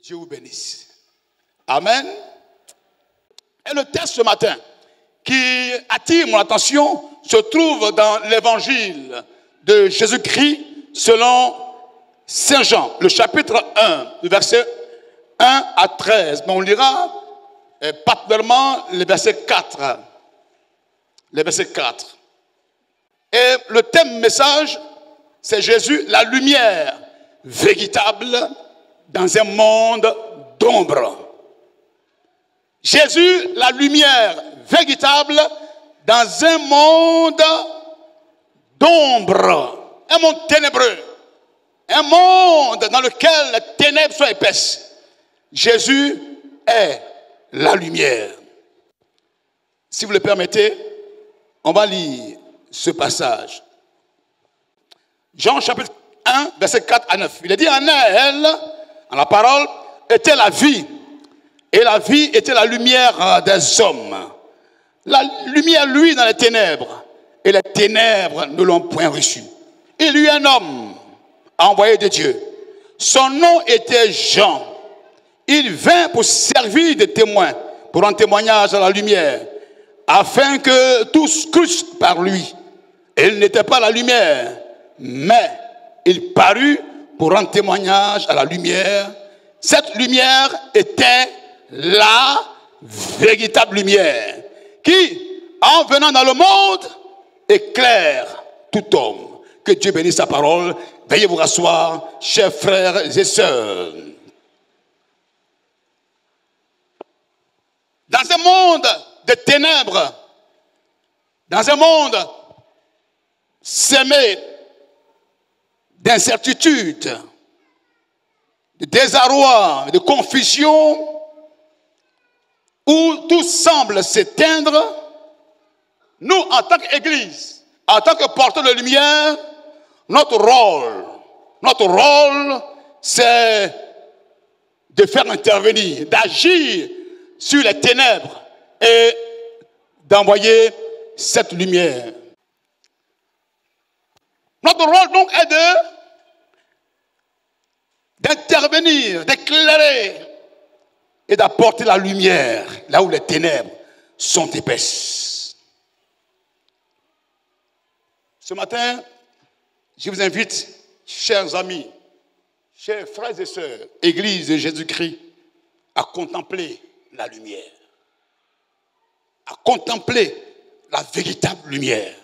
Dieu vous bénisse. Amen. Et le texte ce matin qui attire mon attention se trouve dans l'évangile de Jésus-Christ selon Saint Jean, le chapitre 1, le verset 1 à 13. Mais on lira particulièrement le verset 4. Le verset 4. Et le thème message, c'est Jésus, la lumière véritable dans un monde d'ombre. Jésus, la lumière véritable dans un monde d'ombre. Un monde ténébreux. Un monde dans lequel les ténèbres sont épaisses. Jésus est la lumière. Si vous le permettez, on va lire ce passage. Jean chapitre 1, verset 4 à 9. Il est dit, en elle, en la parole, était la vie. Et la vie était la lumière des hommes. La lumière, lui, dans les ténèbres. Et les ténèbres ne l'ont point reçu. Il y eut un homme envoyé de Dieu. Son nom était Jean. Il vint pour servir de témoin, pour un témoignage à la lumière, afin que tous crussent par lui. Et il n'était pas la lumière, mais il parut pour un témoignage à la lumière. Cette lumière était la véritable lumière qui, en venant dans le monde, éclaire tout homme. Que Dieu bénisse sa parole. Veuillez vous rasseoir, chers frères et sœurs. Dans un monde de ténèbres, dans un monde semé d'incertitude, de désarroi, de confusion, où tout semble s'éteindre, nous, en tant qu'Église, en tant que porteurs de lumière, notre rôle, c'est de faire intervenir, d'agir sur les ténèbres et d'envoyer cette lumière. Notre rôle donc est d'intervenir, d'éclairer et d'apporter la lumière là où les ténèbres sont épaisses. Ce matin, je vous invite, chers amis, chers frères et sœurs, Église de Jésus-Christ, à contempler la lumière, à contempler la véritable lumière.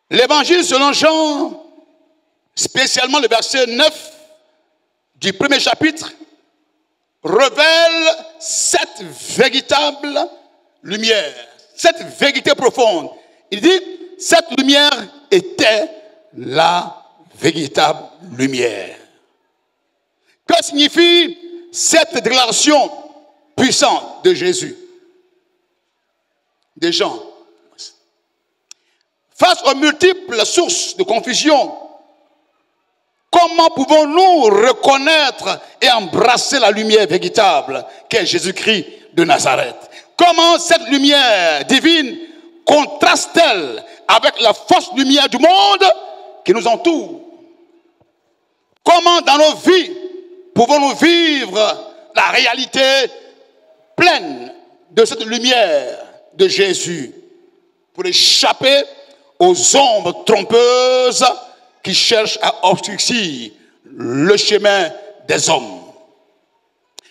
L'évangile selon Jean, spécialement le verset 9 du premier chapitre, révèle cette véritable lumière, cette vérité profonde. Il dit, cette lumière était la véritable lumière. Que signifie cette déclaration puissante de Jésus, de Jean? Face aux multiples sources de confusion, comment pouvons-nous reconnaître et embrasser la lumière véritable qu'est Jésus-Christ de Nazareth? Comment cette lumière divine contraste-t-elle avec la fausse lumière du monde qui nous entoure? Comment dans nos vies pouvons-nous vivre la réalité pleine de cette lumière de Jésus pour échapper aux ombres trompeuses qui cherchent à obscurcir le chemin des hommes?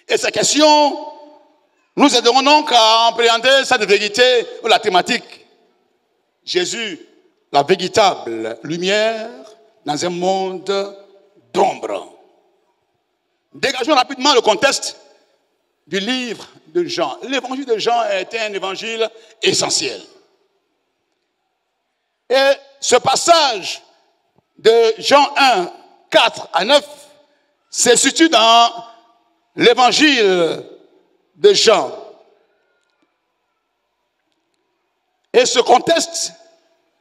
Et ces questions nous aideront donc à appréhender cette vérité ou la thématique. Jésus, la véritable lumière dans un monde d'ombre. Dégageons rapidement le contexte du livre de Jean. L'évangile de Jean est un évangile essentiel. Et ce passage de Jean 1, 4 à 9 se situe dans l'évangile de Jean. Et ce contexte,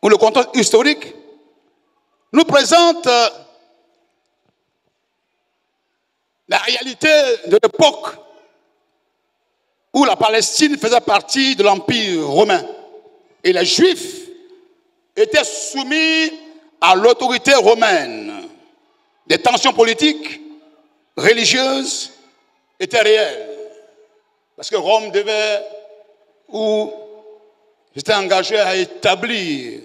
ou le contexte historique, nous présente la réalité de l'époque où la Palestine faisait partie de l'Empire romain. Et les Juifs étaient soumis à l'autorité romaine. des tensions politiques, religieuses, étaient réelles. Parce que Rome devait, ou s'était engagé à établir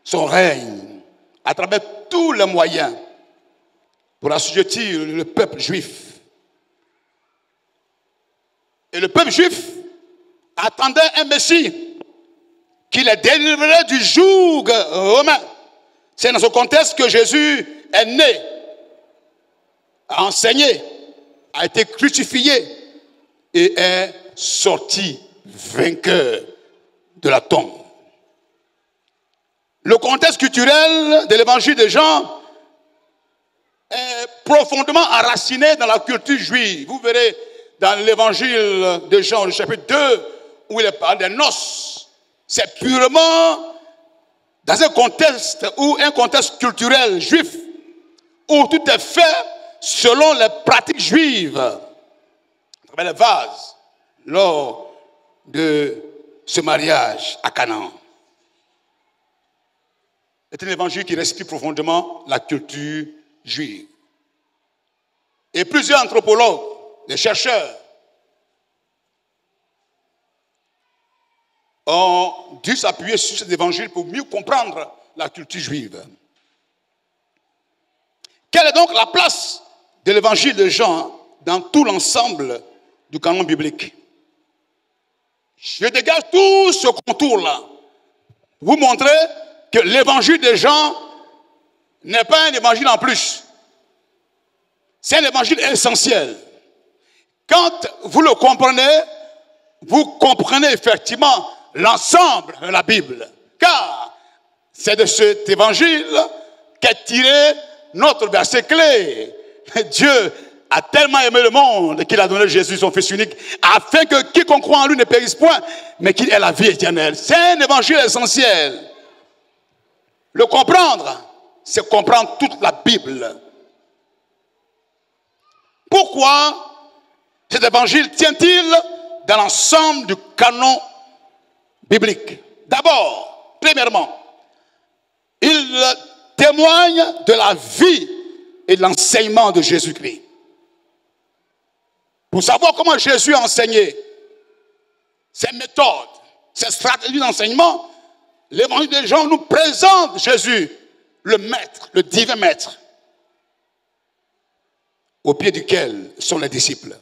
son règne à travers tous les moyens pour assujettir le peuple juif. Et le peuple juif attendait un Messie qui les délivrerait du joug romain. C'est dans ce contexte que Jésus est né, a enseigné, a été crucifié et est sorti vainqueur de la tombe. Le contexte culturel de l'évangile de Jean est profondément enraciné dans la culture juive. Vous verrez dans l'évangile de Jean, le chapitre 2, où il parle des noces. C'est purement dans un contexte culturel juif, où tout est fait selon les pratiques juives, à travers les vases, lors de ce mariage à Canaan. C'est un évangile qui respire profondément la culture juive. Et plusieurs anthropologues, des chercheurs, ont dû s'appuyer sur cet évangile pour mieux comprendre la culture juive. Quelle est donc la place de l'évangile de Jean dans tout l'ensemble du canon biblique? Je dégage tout ce contour-là. Vous montrez que l'évangile de Jean n'est pas un évangile en plus. C'est un évangile essentiel. Quand vous le comprenez, vous comprenez effectivement l'ensemble de la Bible. Car c'est de cet évangile qu'est tiré notre verset clé. Dieu a tellement aimé le monde qu'il a donné Jésus, son Fils unique, afin que quiconque croit en lui ne périsse point, mais qu'il ait la vie éternelle. C'est un évangile essentiel. Le comprendre, c'est comprendre toute la Bible. Pourquoi cet évangile tient-il dans l'ensemble du canon biblique? D'abord, premièrement, il témoigne de la vie et de l'enseignement de Jésus-Christ. Pour savoir comment Jésus a enseigné, ses méthodes, ses stratégies d'enseignement, l'évangile de Jean nous présente Jésus, le maître, le divin maître, au pied duquel sont les disciples.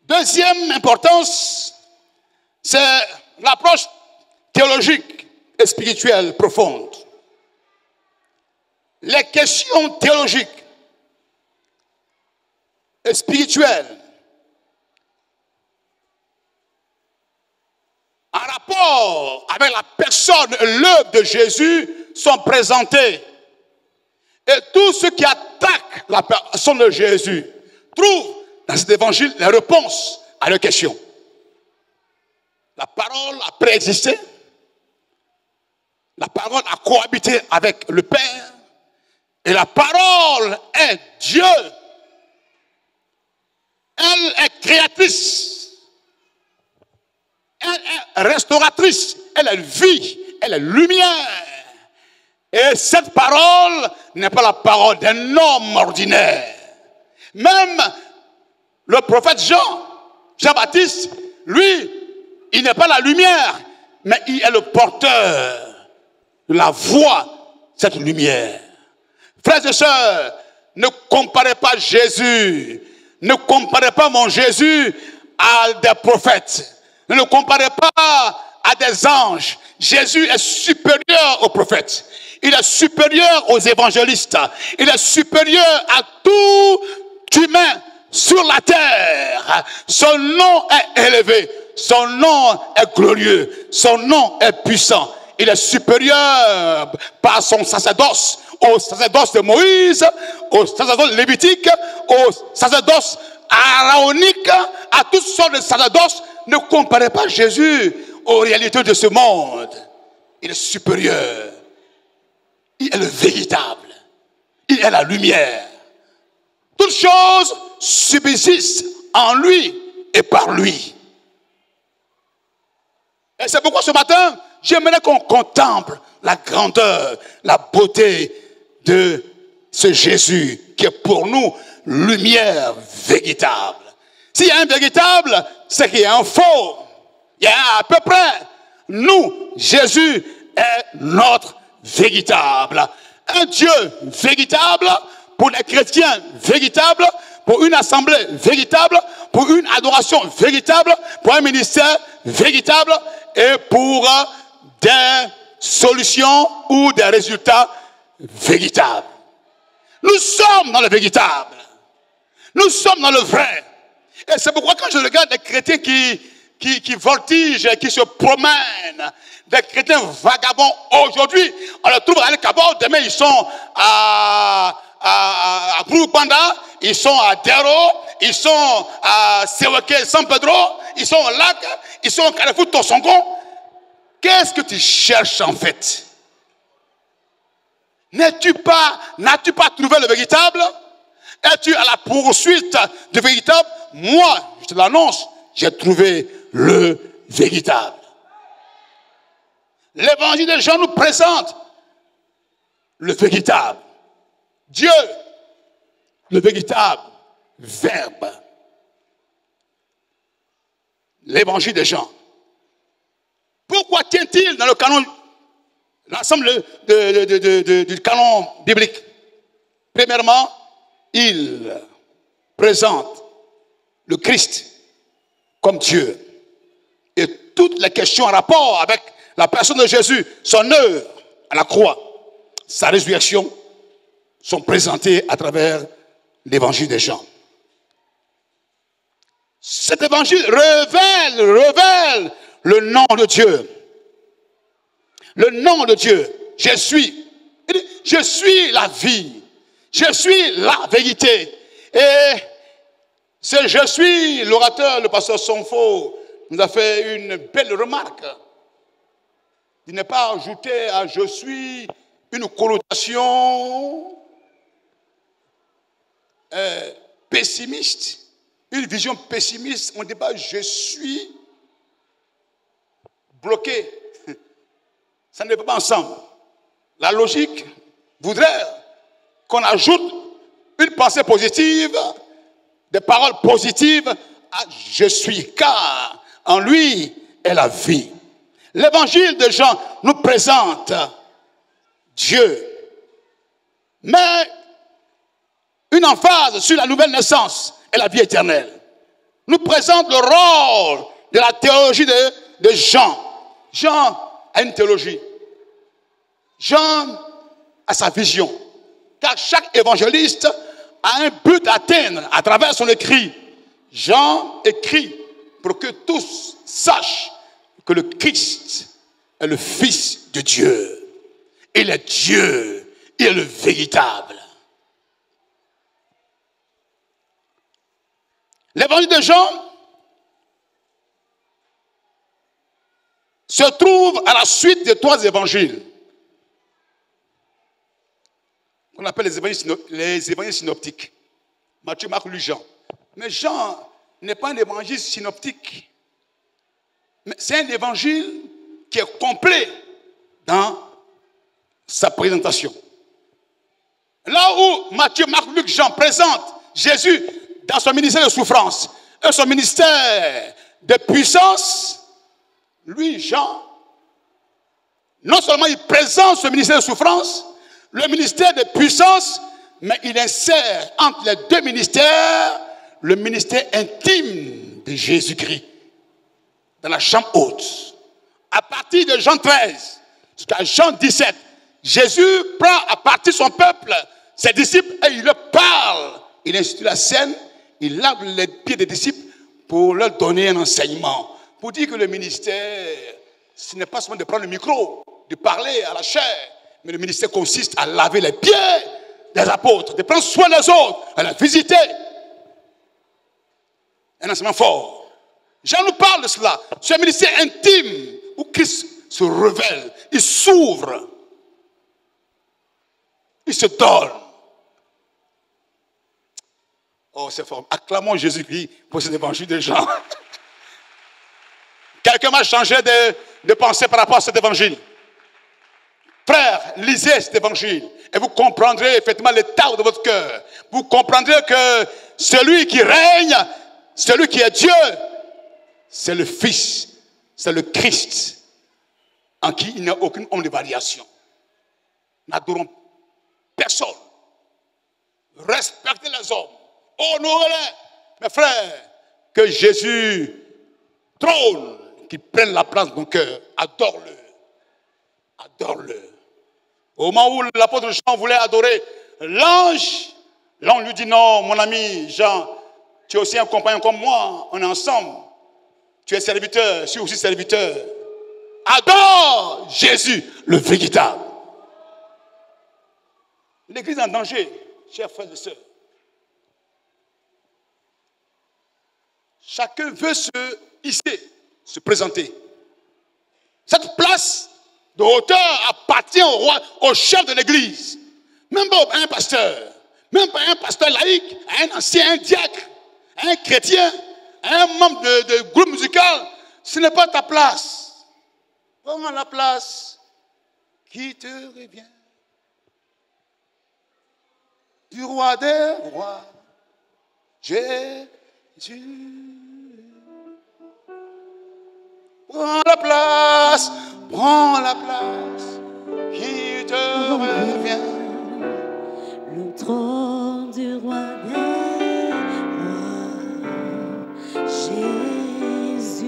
Deuxième importance, c'est l'approche théologique et spirituelle profonde. Les questions théologiques et spirituelles en rapport avec la personne et l'œuvre de Jésus sont présentées. Et tout ce qui attaque la personne de Jésus trouve dans cet évangile les réponses à leurs questions. La parole a préexisté. La parole a cohabité avec le Père. Et la parole est Dieu. Elle est créatrice. Elle est restauratrice. Elle est vie. Elle est lumière. Et cette parole n'est pas la parole d'un homme ordinaire. Même le prophète Jean-Baptiste, lui, il n'est pas la lumière, mais il est le porteur de la voix de cette lumière. Frères et sœurs, ne comparez pas Jésus, ne comparez pas mon Jésus à des prophètes, ne le comparez pas à des anges. Jésus est supérieur aux prophètes, il est supérieur aux évangélistes, il est supérieur à tout humain sur la terre. Son nom est élevé, son nom est glorieux, son nom est puissant. Il est supérieur par son sacerdoce au sacerdoce de Moïse, au sacerdoce lévitique, au sacerdoce araonique, à toutes sortes de sacerdoces. Ne comparez pas Jésus aux réalités de ce monde. Il est supérieur. Il est le véritable. Il est la lumière. Toutes choses subsistent en lui et par lui. Et c'est pourquoi ce matin, j'aimerais qu'on contemple la grandeur, la beauté de ce Jésus qui est pour nous lumière véritable. S'il y a un véritable, c'est qu'il y a un faux. Il y a un à peu près. Nous, Jésus est notre véritable. Un Dieu véritable pour les chrétiens véritables, pour une assemblée véritable, pour une adoration véritable, pour un ministère véritable et pour des solutions ou des résultats véritables. Nous sommes dans le véritable. Nous sommes dans le vrai. Et c'est pourquoi quand je regarde des chrétiens qui voltigent, qui se promènent, des chrétiens vagabonds aujourd'hui, on les trouve à Al-Kabor, demain ils sont à Broupanda, ils sont à Dero, ils sont à Seweke, San Pedro, ils sont au lac, ils sont au Carrefour Tosongo. Qu'est-ce que tu cherches en fait? N'as-tu pas trouvé le véritable? Es-tu à la poursuite du véritable? Moi, je te l'annonce, j'ai trouvé le véritable. L'évangile de Jean nous présente le véritable. Dieu, le véritable Verbe. L'évangile de Jean. Pourquoi tient-il dans le canon, l'ensemble du canon biblique? Premièrement, il présente le Christ comme Dieu. Et toutes les questions en rapport avec la personne de Jésus, son œuvre à la croix, sa résurrection, sont présentées à travers l'évangile de Jean. Cet évangile révèle le nom de Dieu. Le nom de Dieu. Je suis la vie. Je suis la vérité. Et c'est je suis, l'orateur, le pasteur Sonfo, nous a fait une belle remarque. Il n'est pas ajouté à je suis une connotation pessimiste, une vision pessimiste. On ne dit pas je suis bloqué. Ça ne va pas ensemble. La logique voudrait qu'on ajoute une pensée positive, des paroles positives à je suis, car en lui est la vie. L'évangile de Jean nous présente Dieu, mais une emphase sur la nouvelle naissance et la vie éternelle. Nous présente le rôle de la théologie de Jean. Jean a une théologie. Jean a sa vision. Car chaque évangéliste a un but à atteindre à travers son écrit. Jean écrit pour que tous sachent que le Christ est le Fils de Dieu. Il est Dieu. Il est le véritable. L'évangile de Jean se trouve à la suite des 3 évangiles qu'on appelle les évangiles synoptiques. Matthieu, Marc, Luc, Jean. Mais Jean n'est pas un évangile synoptique. Mais c'est un évangile qui est complet dans sa présentation. Là où Matthieu, Marc, Luc, Jean présentent Jésus dans son ministère de souffrance et son ministère de puissance, lui, Jean, non seulement il présente ce ministère de souffrance, le ministère de puissance, mais il insère entre les 2 ministères le ministère intime de Jésus-Christ dans la chambre haute. À partir de Jean 13 jusqu'à Jean 17, Jésus prend à partie son peuple, ses disciples, et il leur parle. Il institue la scène, il lave les pieds des disciples pour leur donner un enseignement. Pour dire que le ministère, ce n'est pas seulement de prendre le micro, de parler à la chair, mais le ministère consiste à laver les pieds des apôtres, de prendre soin des autres, à les visiter. Un enseignement fort. Jean nous parle de cela. C'est un ministère intime où Christ se révèle, il s'ouvre, il se donne. Oh, c'est fort. Acclamons Jésus-Christ pour cet évangile de Jean. Quelqu'un m'a changé de pensée par rapport à cet évangile. Frères, lisez cet évangile et vous comprendrez effectivement l'état de votre cœur. Vous comprendrez que celui qui règne, celui qui est Dieu, c'est le Fils, c'est le Christ, en qui il n'y a aucune ombre de variation. N'adorons personne. Respectez les hommes. Honorez-les. Mes frères, que Jésus trône, qu'il prenne la place de mon cœur. Adore-le. Adore-le. Au moment où l'apôtre Jean voulait adorer l'ange, l'ange lui dit non, mon ami Jean, tu es aussi un compagnon comme moi, on est ensemble. Tu es serviteur, je suis aussi serviteur. Adore Jésus, le véritable. L'église est en danger, chers frères et sœurs. Chacun veut se hisser, se présenter. Cette place de hauteur appartient au roi, au chef de l'église. Même pas à un pasteur, même pas à un pasteur laïque, à un ancien, un diacre, à un chrétien, à un membre de groupe musical. Ce n'est pas ta place. Prends la place qui te revient. Du roi des rois, Jésus. Prends la place qui te revient. Le trône du roi des rois, Jésus,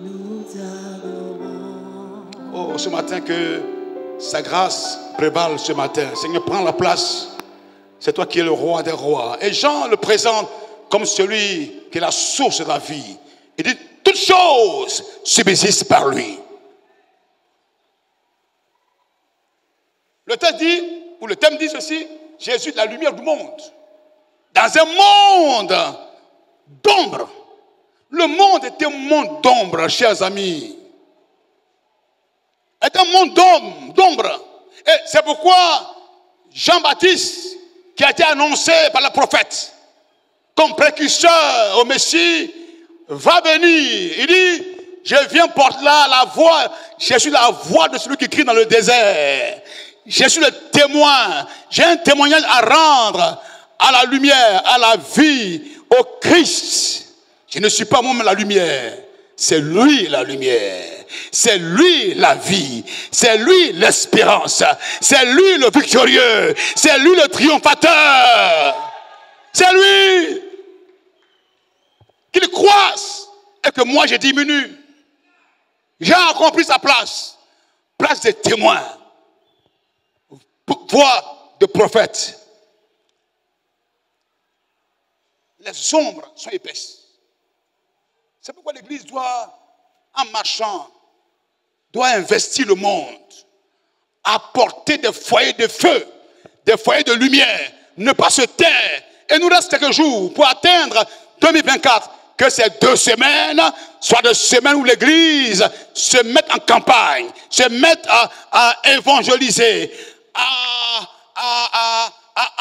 nous t'adorons. Oh, ce matin, que sa grâce prévale ce matin. Seigneur, prends la place. C'est toi qui es le roi des rois. Et Jean le présente comme celui qui est la source de la vie. Il dit, toutes choses subsistent par lui. Le texte dit, ou le thème dit ceci, Jésus est la lumière du monde. Dans un monde d'ombre. Le monde est un monde d'ombre, chers amis. Est un monde d'ombre. Et c'est pourquoi Jean-Baptiste, qui a été annoncé par le prophète comme précurseur au Messie, va venir. Il dit, je viens porter là la voix. Je suis la voix de celui qui crie dans le désert. Je suis le témoin. J'ai un témoignage à rendre à la lumière, à la vie, au Christ. Je ne suis pas moi-même la lumière. C'est lui la lumière. C'est lui la vie. C'est lui l'espérance. C'est lui le victorieux. C'est lui le triomphateur. C'est lui. Qu'il croisse et que moi je diminue. Jean a compris sa place. Place de témoin. Voix de prophète. Les ombres sont épaisses. C'est pourquoi l'Église doit, en marchant, doit investir le monde, apporter des foyers de feu, des foyers de lumière, ne pas se taire. Et nous reste quelques jours pour atteindre 2024, que ces 2 semaines soient des semaines où l'Église se mette en campagne, se mette à évangéliser, à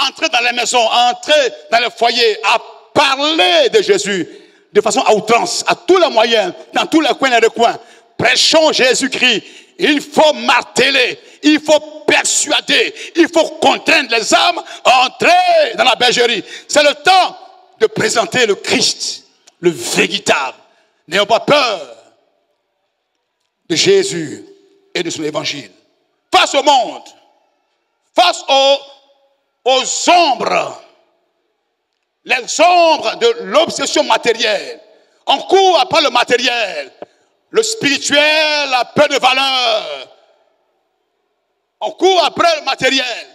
entrer dans les maisons, à entrer dans les foyers, à parler de Jésus de façon à outrance, à tous les moyens, dans tous les coins et les recoins. Prêchons Jésus-Christ. Il faut marteler, il faut persuader, il faut contraindre les âmes à entrer dans la bergerie. C'est le temps de présenter le Christ, le véritable. N'ayons pas peur de Jésus et de son évangile. Face au monde, face aux ombres, les ombres de l'obsession matérielle. On court après le matériel. Le spirituel a peu de valeur. On court après le matériel.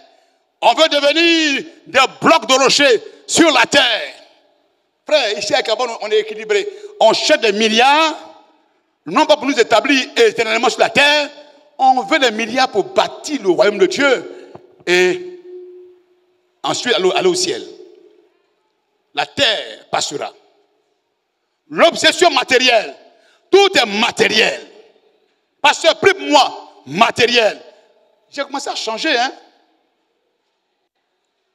On veut devenir des blocs de rochers sur la terre. Frère, ici à Gabon, on est équilibré. On cherche des milliards, non pas pour nous établir éternellement sur la terre. On veut des milliards pour bâtir le royaume de Dieu et ensuite aller au ciel. La terre passera. L'obsession matérielle, tout est matériel. Pasteur, prie pour moi, matériel. J'ai commencé à changer, hein.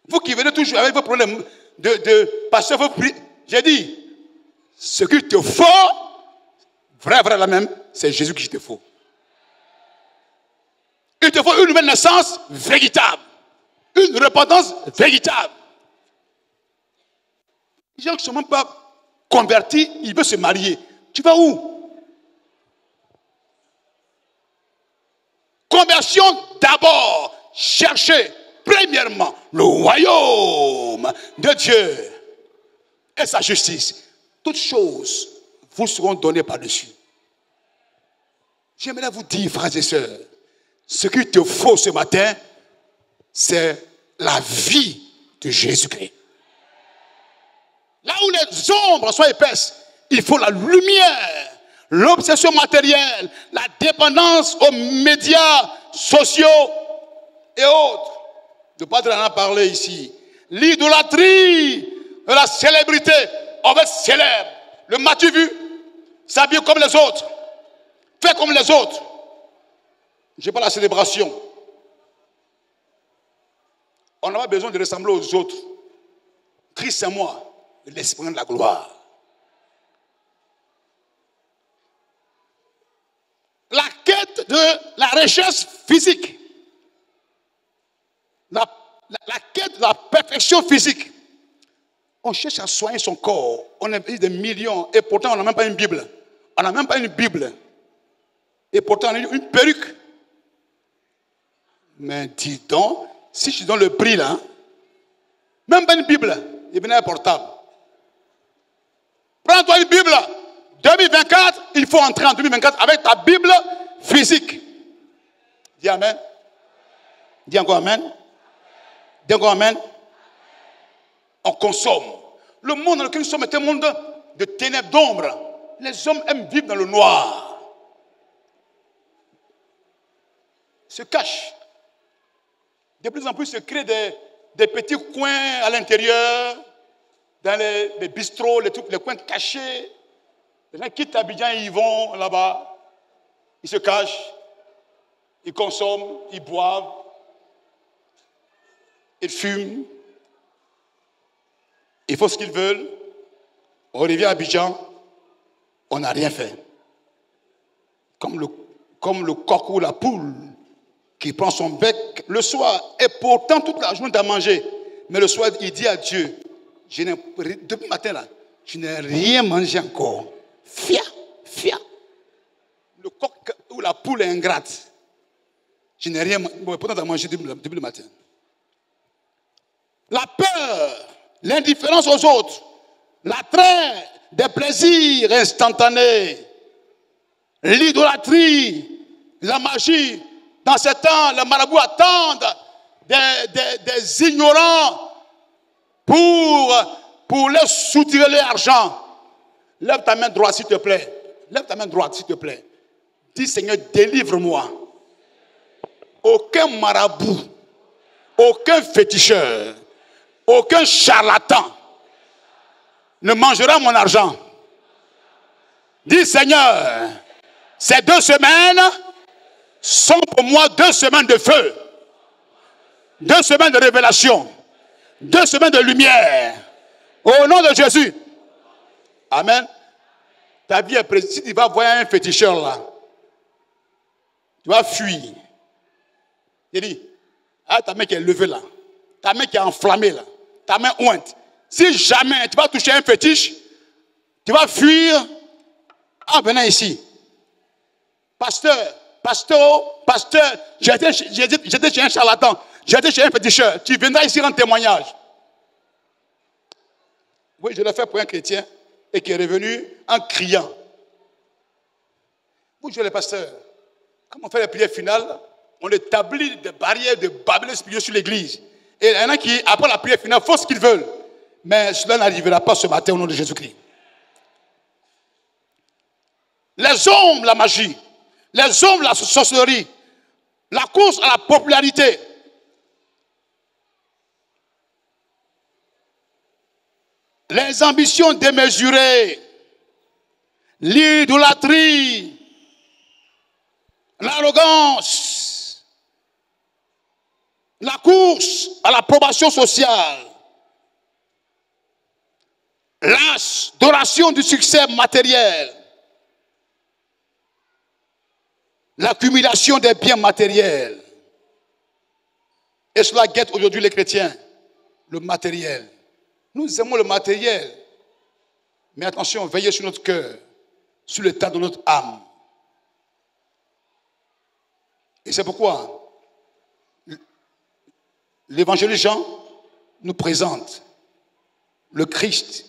Vous qui venez toujours avec vos problèmes de pasteur, vous priez. J'ai dit, ce qu'il te faut, vrai, la même, c'est Jésus qui te faut. te faut une nouvelle naissance véritable. Une repentance véritable. Les gens qui ne sont même pas convertis, ils veulent se marier. Tu vas où? Conversion d'abord. Cherchez premièrement le royaume de Dieu et sa justice. Toutes choses vous seront données par-dessus. J'aimerais vous dire, frères et sœurs, ce qu'il te faut ce matin, c'est la vie de Jésus-Christ. Là où les ombres sont épaisses, il faut la lumière. L'obsession matérielle, la dépendance aux médias sociaux et autres. Le Padre en a parlé ici. L'idolâtrie de la célébrité. On va être célèbre. Le m'as-tu vu? S'habille comme les autres. Fais comme les autres. Je n'ai pas la célébration. On n'a pas besoin de ressembler aux autres. Christ et moi, l'esprit de la gloire. La quête de la richesse physique. La quête de la perfection physique. On cherche à soigner son corps. On a des millions. Et pourtant, on n'a même pas une Bible. On n'a même pas une Bible. Et pourtant, on a une perruque. Mais dis donc, si je donne le prix là, même pas une Bible, il venait un portable. Prends-toi une Bible. 2024, il faut entrer en 2024 avec ta Bible physique. Dis Amen. Dis encore Amen. Dis encore Amen. On consomme. Le monde dans lequel nous sommes est un monde de ténèbres, d'ombre. Les hommes aiment vivre dans le noir. Se cachent. De plus en plus, se créent des petits coins à l'intérieur, dans les bistrots, les coins cachés. Les gens quittent Abidjan, ils vont là-bas, ils se cachent, ils consomment, ils boivent, ils fument, ils font ce qu'ils veulent. On revient à Abidjan, on n'a rien fait. Comme le coq ou la poule qui prend son bec le soir, et pourtant toute la journée à manger. Mais le soir, il dit à Dieu, depuis le matin là, je n'ai rien mangé encore. Fia. Le coq ou la poule est ingrate. Je n'ai rien mangé depuis le matin. La peur, l'indifférence aux autres, l'attrait des plaisirs instantanés, l'idolâtrie, la magie. Dans ce temps, les marabouts attendent des ignorants pour leur soutirer l'argent. Lève ta main droite, s'il te plaît. Lève ta main droite, s'il te plaît. Dis, Seigneur, délivre-moi. Aucun marabout, aucun féticheur, aucun charlatan ne mangera mon argent. Dis, Seigneur, ces 2 semaines sont pour moi 2 semaines de feu, 2 semaines de révélation, 2 semaines de lumière. Au nom de Jésus. Amen. Ta vie est précise. Si tu vas voir un féticheur là, tu vas fuir. Il dit, ta main qui est levée là, ta main qui est enflammée là, ta main ointe. Si jamais tu vas toucher un fétiche, tu vas fuir en venant ici. Pasteur, j'étais chez un charlatan, j'étais chez un féticheur. Tu viendras ici rendre témoignage. Oui, je l'ai fait pour un chrétien et qui est revenu en criant. Vous, les pasteurs, quand on fait les prières finales, on établit des barrières de Babylone spirituelle sur l'église. Et il y en a qui, après la prière finale, font ce qu'ils veulent. Mais cela n'arrivera pas ce matin au nom de Jésus-Christ. Les hommes, la magie. Les hommes, la sorcellerie. La course à la popularité. Les ambitions démesurées. L'idolâtrie. L'arrogance. La course à l'approbation sociale. L'adoration du succès matériel. L'accumulation des biens matériels. Et cela guette aujourd'hui les chrétiens. Le matériel. Nous aimons le matériel. Mais attention, veillez sur notre cœur, sur l'état de notre âme. Et c'est pourquoi l'évangéliste Jean nous présente le Christ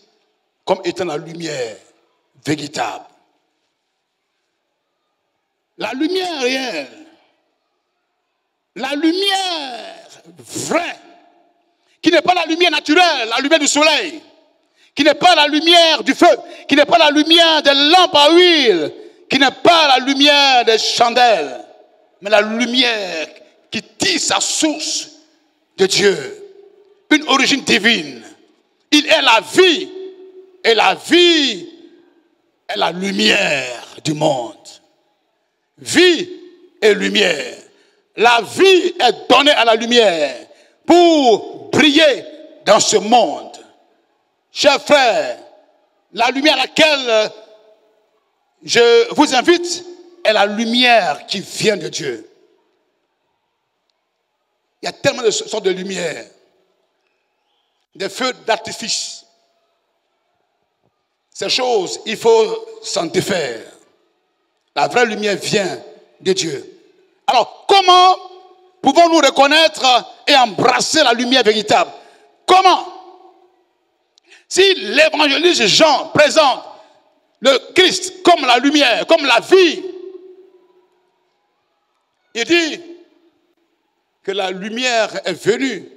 comme étant la lumière véritable. La lumière réelle. La lumière vraie. Qui n'est pas la lumière naturelle, la lumière du soleil. Qui n'est pas la lumière du feu. Qui n'est pas la lumière des lampes à huile. Qui n'est pas la lumière des chandelles. Mais la lumière qui tire sa source de Dieu. Une origine divine. Il est la vie. Et la vie est la lumière du monde. Vie et lumière. La vie est donnée à la lumière pour briller dans ce monde. Chers frères, la lumière à laquelle je vous invite est la lumière qui vient de Dieu. Il y a tellement de sortes de lumière. Des feux d'artifice. Ces choses, il faut s'en défaire. La vraie lumière vient de Dieu. Alors, comment pouvons-nous reconnaître et embrasser la lumière véritable? Comment? Si l'évangéliste Jean présente le Christ comme la lumière, comme la vie, il dit que la lumière est venue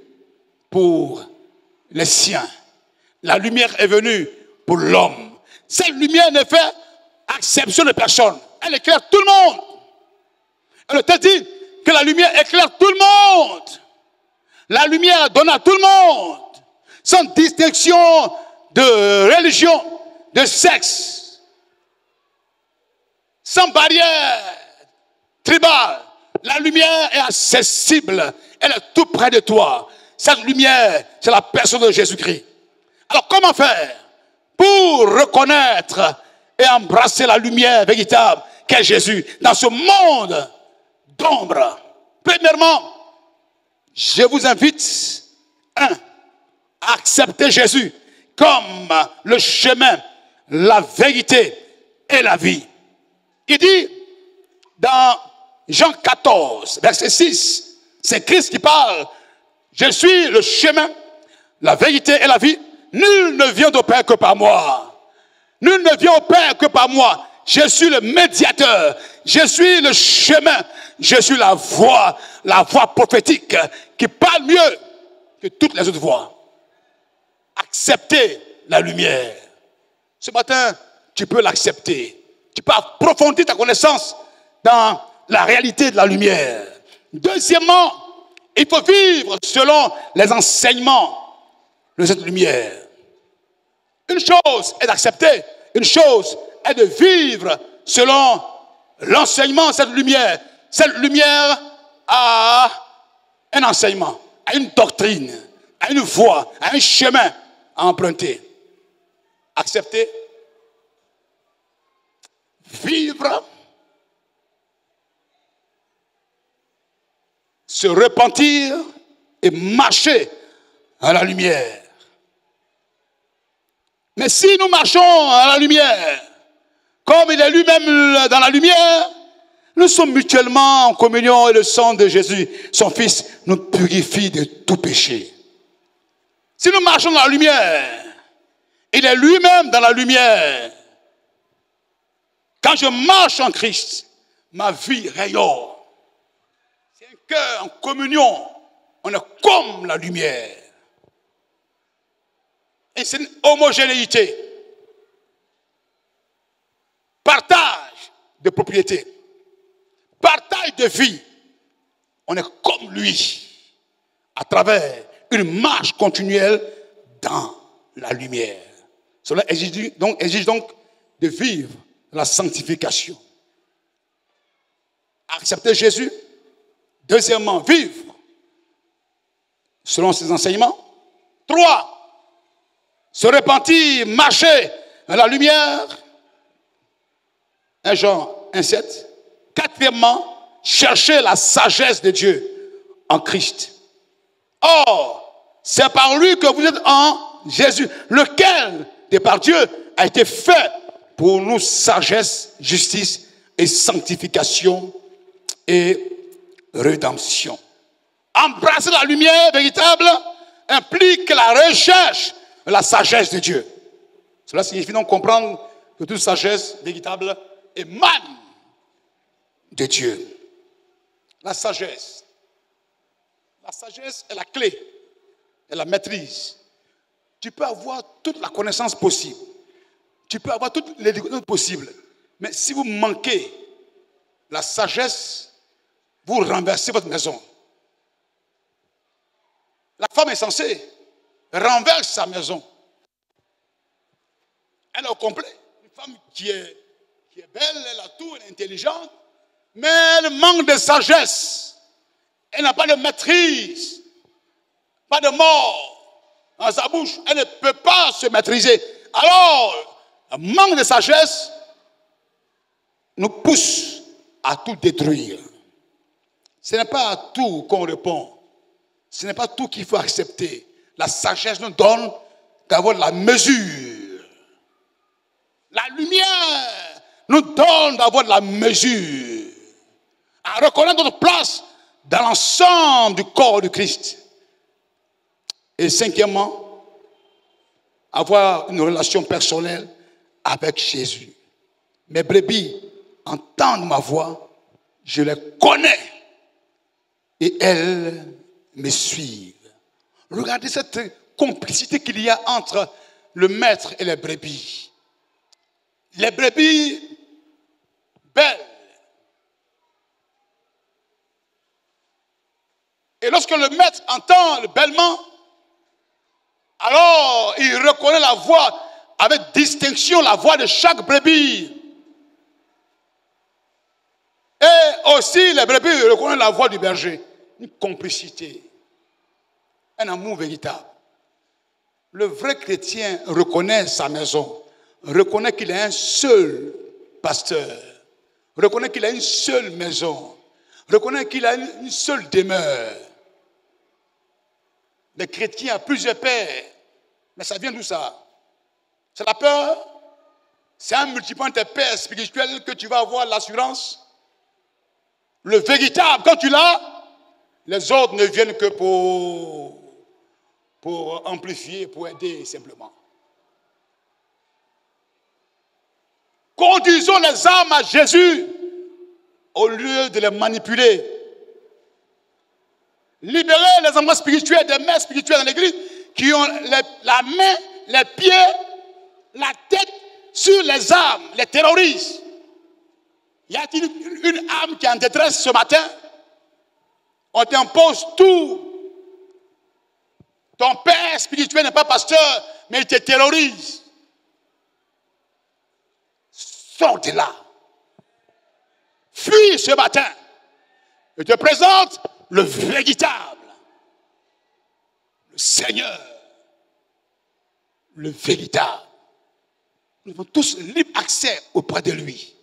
pour les siens. La lumière est venue pour l'homme. Cette lumière ne fait exception de personne. Elle éclaire tout le monde. Et le texte dit que la lumière éclaire tout le monde. La lumière donne à tout le monde. Sans distinction de religion, de sexe. Sans barrière tribale. La lumière est accessible. Elle est tout près de toi. Cette lumière, c'est la personne de Jésus-Christ. Alors comment faire pour reconnaître et embrasser la lumière véritable qu'est Jésus dans ce monde d'ombre? Premièrement, je vous invite, à accepter Jésus comme le chemin, la vérité et la vie. Il dit dans Jean 14, verset 6, c'est Christ qui parle. Je suis le chemin, la vérité et la vie. Nul ne vient au Père que par moi. Nul ne vient au Père que par moi. Je suis le médiateur. Je suis le chemin. Je suis la voix prophétique qui parle mieux que toutes les autres voix. Acceptez la lumière. Ce matin, tu peux l'accepter. Tu peux approfondir ta connaissance dans la réalité de la lumière. Deuxièmement, il faut vivre selon les enseignements de cette lumière. Une chose est d'accepter, une chose est de vivre selon l'enseignement de cette lumière. Cette lumière a un enseignement, a une doctrine, a une voie, a un chemin à emprunter. Accepter, vivre, se repentir et marcher à la lumière. Mais si nous marchons à la lumière, comme il est lui-même dans la lumière, nous sommes mutuellement en communion et le sang de Jésus, son Fils, nous purifie de tout péché. Si nous marchons dans la lumière, il est lui-même dans la lumière. Quand je marche en Christ, ma vie rayonne. C'est un cœur en communion. On est comme la lumière. Et c'est une homogénéité. Partage de propriété. Partage de vie. On est comme lui. À travers une marche continuelle dans la lumière. Cela exige donc de vivre la sanctification. Accepter Jésus. Deuxièmement, vivre selon ses enseignements. 3. Se repentir, marcher dans la lumière. 1 Jean 1,7. 4. Chercher la sagesse de Dieu en Christ. Or, c'est par lui que vous êtes en Jésus, lequel, de par Dieu, a été fait pour nous sagesse, justice et sanctification et rédemption. Embrasser la lumière véritable implique la recherche de la sagesse de Dieu. Cela signifie donc comprendre que toute sagesse véritable émane de Dieu. La sagesse est la clé et la maîtrise. Tu peux avoir toute la connaissance possible. Tu peux avoir toutes les connaissances possibles. Mais si vous manquez la sagesse, vous renversez votre maison. La femme insensée renverse sa maison. Elle est au complet. Une femme qui est belle, elle a tout, elle est intelligente, mais elle manque de sagesse. Elle n'a pas de maîtrise, pas de mort dans sa bouche. Elle ne peut pas se maîtriser. Alors, un manque de sagesse nous pousse à tout détruire. Ce n'est pas à tout qu'on répond. Ce n'est pas tout qu'il faut accepter. La sagesse nous donne d'avoir de la mesure. La lumière nous donne d'avoir de la mesure. À reconnaître notre place dans l'ensemble du corps de Christ. Et cinquièmement, avoir une relation personnelle avec Jésus. Mes brebis entendent ma voix, je les connais et elles me suivent. Regardez cette complicité qu'il y a entre le maître et les brebis. Les brebis belles. Et lorsque le maître entend le bêlement, alors il reconnaît la voix avec distinction, la voix de chaque brebis. Et aussi les brebis reconnaissent la voix du berger. Une complicité, un amour véritable. Le vrai chrétien reconnaît sa maison, reconnaît qu'il a un seul pasteur, reconnaît qu'il a une seule maison, reconnaît qu'il a une seule demeure. Les chrétiens ont plusieurs pères, mais ça vient d'où ça? C'est la peur? C'est un multipliant de pères spirituels que tu vas avoir l'assurance? Le véritable, quand tu l'as, les autres ne viennent que pour amplifier, pour aider simplement. Conduisons les âmes à Jésus au lieu de les manipuler. Libérer les enfants spirituels, des mères spirituelles dans l'église qui ont la main, les pieds, la tête sur les âmes, les terroristes. Y a-t-il une âme qui est en détresse ce matin? On t'impose tout. Ton père spirituel n'est pas pasteur, mais il te terrorise. Sors de là. Fuis ce matin. Je te présente le véritable, le Seigneur, le véritable. Nous avons tous libre accès auprès de lui.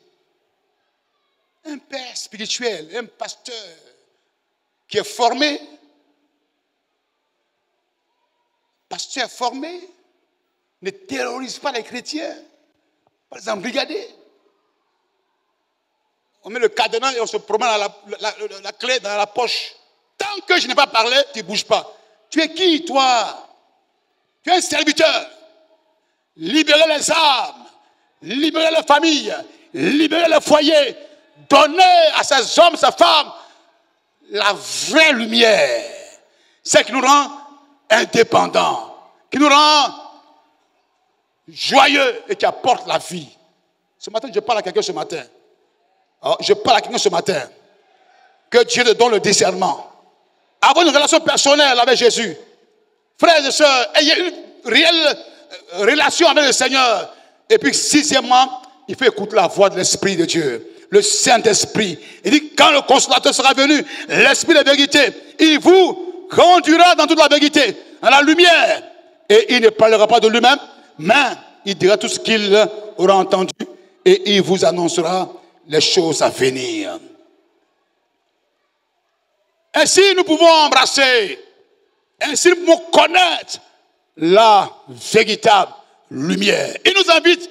Un père spirituel, un pasteur qui est formé, pasteur formé, ne terrorise pas les chrétiens. Par exemple, regardez, on met le cadenas et on se promène la clé dans la poche. Tant que je n'ai pas parlé, tu ne bouges pas. Tu es qui, toi? Tu es un serviteur. Libérez les âmes, libérez les familles, libérez les foyers. Donnez à ces hommes, ces femmes, la vraie lumière. C'est qui nous rend indépendants, qui nous rend joyeux et qui apporte la vie. Ce matin, je parle à quelqu'un ce matin. Alors, je parle à quelqu'un ce matin. Que Dieu te donne le discernement. Avoir une relation personnelle avec Jésus. Frères et sœurs, ayez une réelle relation avec le Seigneur. Et puis, sixièmement, il faut écouter la voix de l'Esprit de Dieu. Le Saint-Esprit. Il dit, quand le consolateur sera venu, l'Esprit de vérité, il vous conduira dans toute la vérité, dans la lumière. Et il ne parlera pas de lui-même, mais il dira tout ce qu'il aura entendu et il vous annoncera les choses à venir. Ainsi, nous pouvons embrasser Ainsi, nous pouvons connaître la véritable lumière. Il nous invite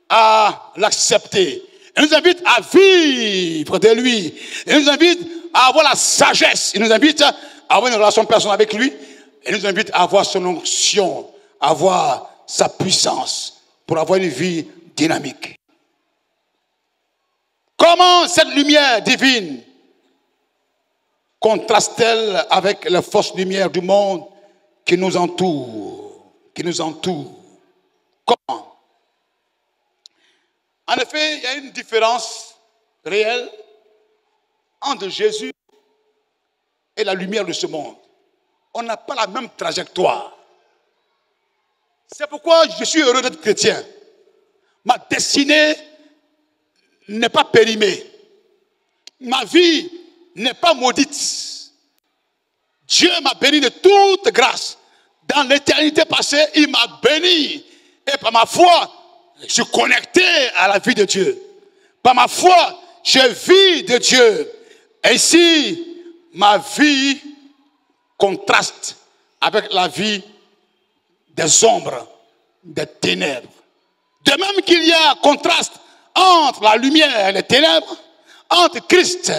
à l'accepter. Il nous invite à vivre de lui. Il nous invite à avoir la sagesse. Il nous invite à avoir une relation personnelle avec lui. Il nous invite à avoir son onction, à avoir sa puissance pour avoir une vie dynamique. Comment cette lumière divine contraste-t-elle avec la fausse lumière du monde qui nous entoure? Comment? En effet, il y a une différence réelle entre Jésus et la lumière de ce monde. On n'a pas la même trajectoire. C'est pourquoi je suis heureux d'être chrétien. Ma destinée n'est pas périmée. Ma vie n'est pas maudite. Dieu m'a béni de toute grâce. Dans l'éternité passée, il m'a béni. Et par ma foi, je suis connecté à la vie de Dieu. Par ma foi, je vis de Dieu. Ainsi, ma vie contraste avec la vie des ombres, des ténèbres. De même qu'il y a contraste entre la lumière et les ténèbres, entre Christ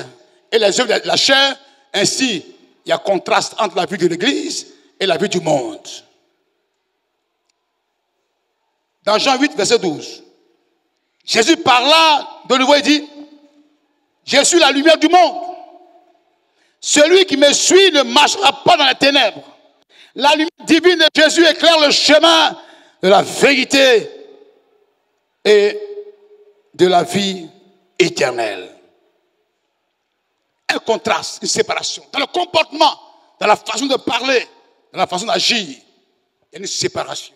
et les œuvres de la chair, ainsi il y a contraste entre la vie de l'Église et la vie du monde. Dans Jean 8, verset 12, Jésus parla de nouveau et dit, « Je suis la lumière du monde. Celui qui me suit ne marchera pas dans les ténèbres. » La lumière divine de Jésus éclaire le chemin de la vérité et de la vie éternelle. Un contraste, une séparation. Dans le comportement, dans la façon de parler, dans la façon d'agir, il y a une séparation.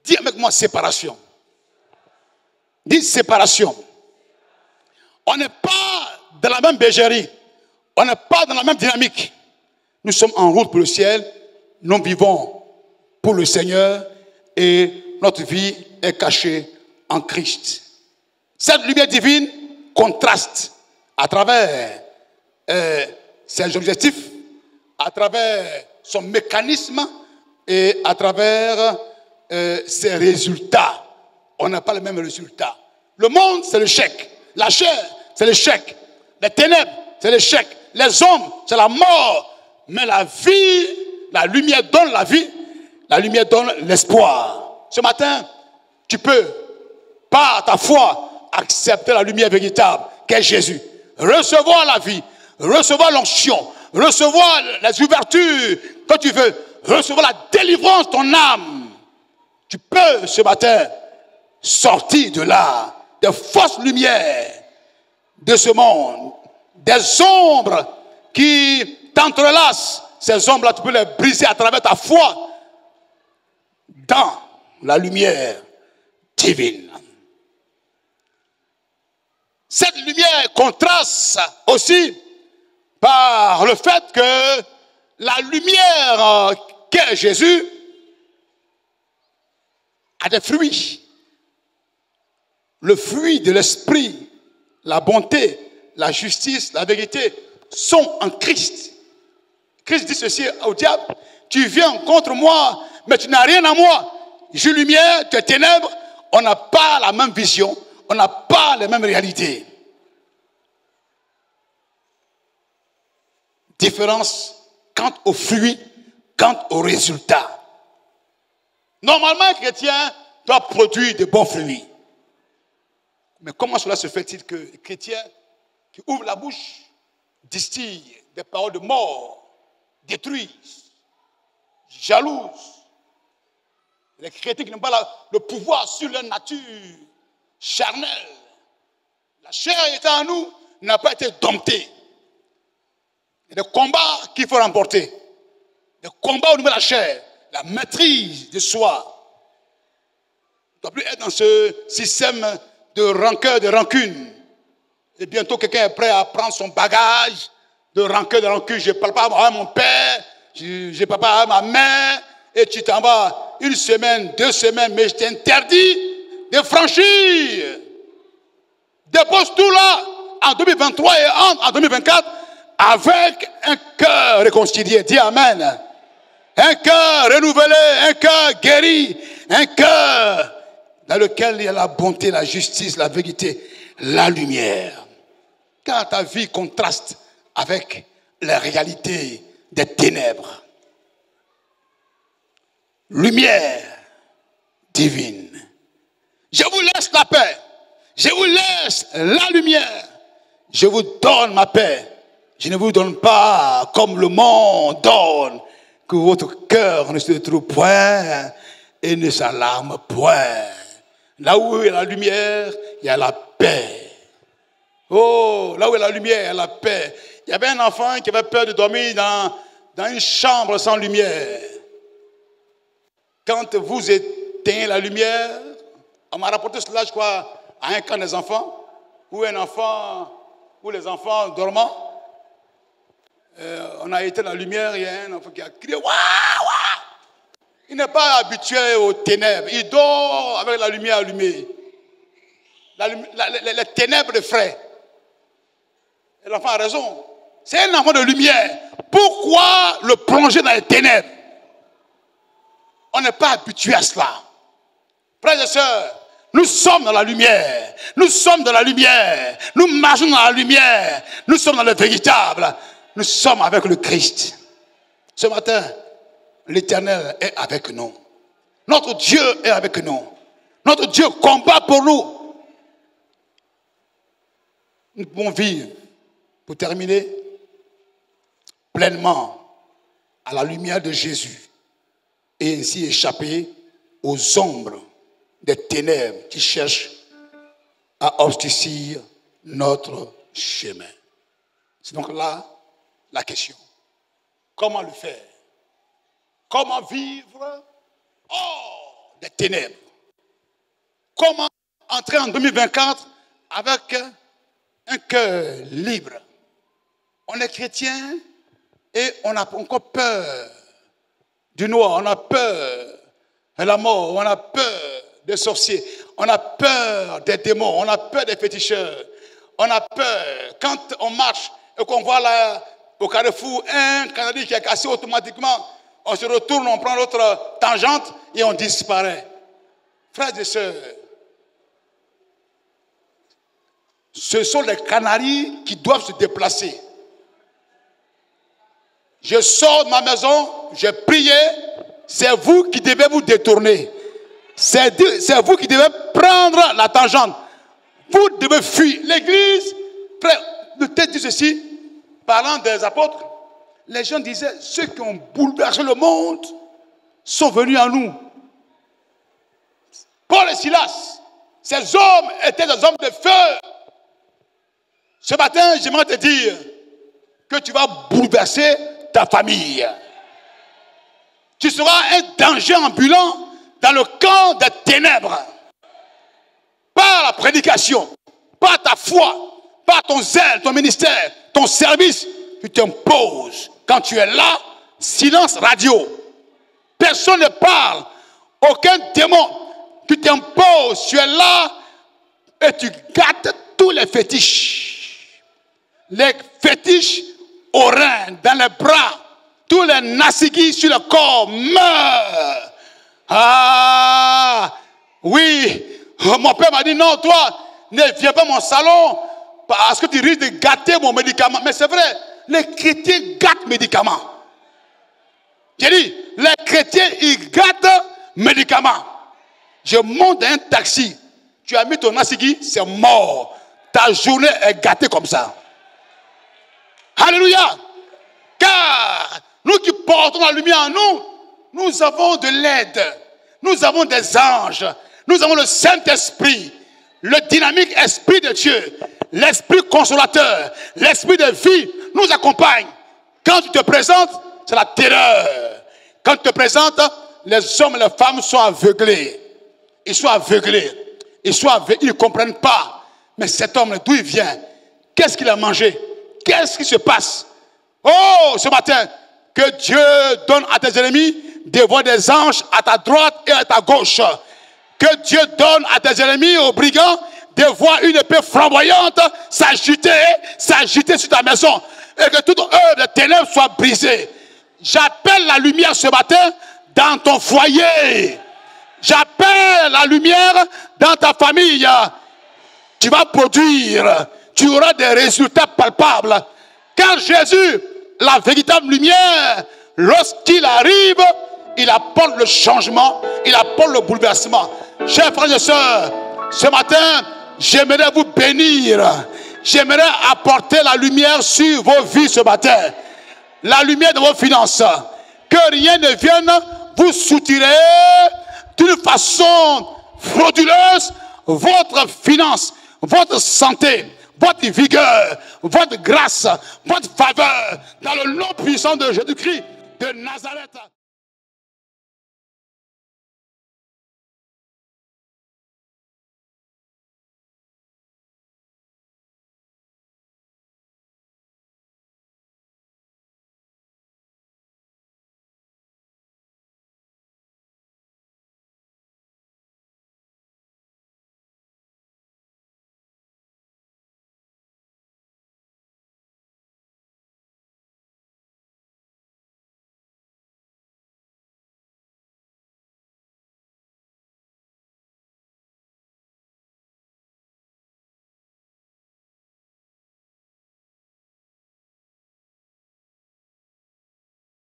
Dis avec moi séparation. Dis séparation. On n'est pas dans la même bergerie. On n'est pas dans la même dynamique. Nous sommes en route pour le ciel. Nous vivons pour le Seigneur et notre vie est cachée en Christ. Cette lumière divine contraste à travers ses objectifs, à travers son mécanisme et à travers ses résultats. On n'a pas les mêmes résultats. Le monde, c'est l'échec. La chair, c'est l'échec. Les ténèbres, c'est l'échec. Les hommes, c'est la mort. Mais la vie, la lumière donne la vie. La lumière donne l'espoir. Ce matin, tu peux, par ta foi, accepter la lumière véritable qu'est Jésus. Recevoir la vie, recevoir l'onction, recevoir les ouvertures que tu veux, recevoir la délivrance de ton âme. Tu peux ce matin sortir de là, des fausses lumières de ce monde, des ombres qui t'entrelacent. Ces ombres-là, tu peux les briser à travers ta foi dans la lumière divine. Cette lumière contraste aussi par le fait que la lumière qu'est Jésus a des fruits. Le fruit de l'esprit, la bonté, la justice, la vérité sont en Christ. Christ dit ceci au diable, tu viens contre moi, mais tu n'as rien à moi. Je suis lumière, tu es ténèbres, on n'a pas la même vision, on n'a pas les mêmes réalités. Différence quant aux fruits, quant aux résultats. Normalement, un chrétien doit produire de bons fruits. Mais comment cela se fait-il que les chrétiens qui ouvrent la bouche distillent des paroles de mort, détruisent, jalousent? Les chrétiens qui n'ont pas le pouvoir sur leur nature charnelle. La chair étant en nous n'a pas été domptée. Il y a des combats qu'il faut remporter. Des combats au niveau de la chair. La maîtrise de soi. On ne doit plus être dans ce système de rancœur, de rancune. Et bientôt, quelqu'un est prêt à prendre son bagage de rancœur, de rancune. Je ne parle pas à mon père, je ne parle pas à ma mère. Et tu t'en vas 1 semaine, 2 semaines, mais je t'interdis de franchir. Dépose tout là, en 2023 et en 2024, avec un cœur réconcilié. Dis Amen. Un cœur renouvelé, un cœur guéri, un cœur dans lequel il y a la bonté, la justice, la vérité, la lumière. Car ta vie contraste avec la réalité des ténèbres. Lumière divine. Je vous laisse la paix. Je vous laisse la lumière. Je vous donne ma paix. Je ne vous donne pas comme le monde donne. Que votre cœur ne se trouve point et ne s'alarme point. Là où il y a la lumière, il y a la paix. Oh, là où il y a la lumière, il y a la paix. Il y avait un enfant qui avait peur de dormir dans une chambre sans lumière. Quand vous éteignez la lumière, on m'a rapporté cela, je crois, à un camp des enfants, où les enfants dormant, on a éteint la lumière, il y a un enfant qui a crié, waouh, waouh. Il n'est pas habitué aux ténèbres, il dort avec la lumière allumée. Les ténèbres de frais. Et l'enfant a raison. C'est un enfant de lumière. Pourquoi le plonger dans les ténèbres? On n'est pas habitué à cela. Frères et sœurs, nous sommes dans la lumière. Nous sommes dans la lumière. Nous marchons dans la lumière. Nous sommes dans le véritable. Nous sommes avec le Christ. Ce matin, l'Éternel est avec nous. Notre Dieu est avec nous. Notre Dieu combat pour nous. Nous pouvons vivre, pour terminer, pleinement à la lumière de Jésus et ainsi échapper aux ombres des ténèbres qui cherchent à obscurcir notre chemin. C'est donc là la question. Comment le faire? Comment vivre hors des ténèbres? Comment entrer en 2024 avec un cœur libre? On est chrétien et on a encore peur du noir, on a peur de la mort, on a peur des sorciers, on a peur des démons, on a peur des féticheurs, on a peur quand on marche et qu'on voit là au carrefour un canadier qui est cassé automatiquement, on se retourne, on prend l'autre tangente et on disparaît. Frères et sœurs, ce sont les canaris qui doivent se déplacer. Je sors de ma maison, j'ai prié, c'est vous qui devez vous détourner. C'est vous qui devez prendre la tangente. Vous devez fuir. L'église, frère, le texte dit ceci, parlant des apôtres, les gens disaient, ceux qui ont bouleversé le monde sont venus à nous. Paul et Silas, ces hommes étaient des hommes de feu. Ce matin, j'aimerais te dire que tu vas bouleverser ta famille. Tu seras un danger ambulant dans le camp des ténèbres. Par la prédication, par ta foi, par ton zèle, ton ministère, ton service, tu t'imposes. Quand tu es là, silence radio. Personne ne parle. Aucun démon. Tu t'imposes. Tu es là et tu gâtes tous les fétiches. Les fétiches aux reins, dans les bras, tous les nassigis sur le corps meurent. Ah, oui. Mon père m'a dit, non, toi, ne viens pas à mon salon parce que tu risques de gâter mon médicament. Mais c'est vrai, les chrétiens gâtent médicaments. J'ai dit, les chrétiens, ils gâtent médicaments. Je monte dans un taxi, tu as mis ton nassigui, c'est mort. Ta journée est gâtée comme ça. Alléluia. Car nous qui portons la lumière en nous, nous avons de l'aide. Nous avons des anges. Nous avons le Saint-Esprit. Le dynamique Esprit de Dieu. L'Esprit consolateur. L'Esprit de vie nous accompagne. Quand tu te présentes, c'est la terreur. Quand tu te présentes, les hommes et les femmes sont aveuglés. Ils sont aveuglés. Ils ne comprennent pas. Mais cet homme, d'où il vient? Qu'est-ce qu'il a mangé? Qu'est-ce qui se passe? Oh, ce matin, que Dieu donne à tes ennemis des voix des anges à ta droite et à ta gauche. Que Dieu donne à tes ennemis, aux brigands, des voix, une épée flamboyante, s'agiter sur ta maison. Et que toute œuvre de ténèbres soit brisée. J'appelle la lumière ce matin dans ton foyer. J'appelle la lumière dans ta famille. Tu vas produire. Tu auras des résultats palpables. Car Jésus, la véritable lumière, lorsqu'il arrive, il apporte le changement, il apporte le bouleversement. Chers frères et sœurs, ce matin, j'aimerais vous bénir. J'aimerais apporter la lumière sur vos vies ce matin. La lumière de vos finances. Que rien ne vienne vous soutirer d'une façon frauduleuse votre finance, votre santé, votre vigueur, votre grâce, votre faveur, dans le nom puissant de Jésus-Christ de Nazareth.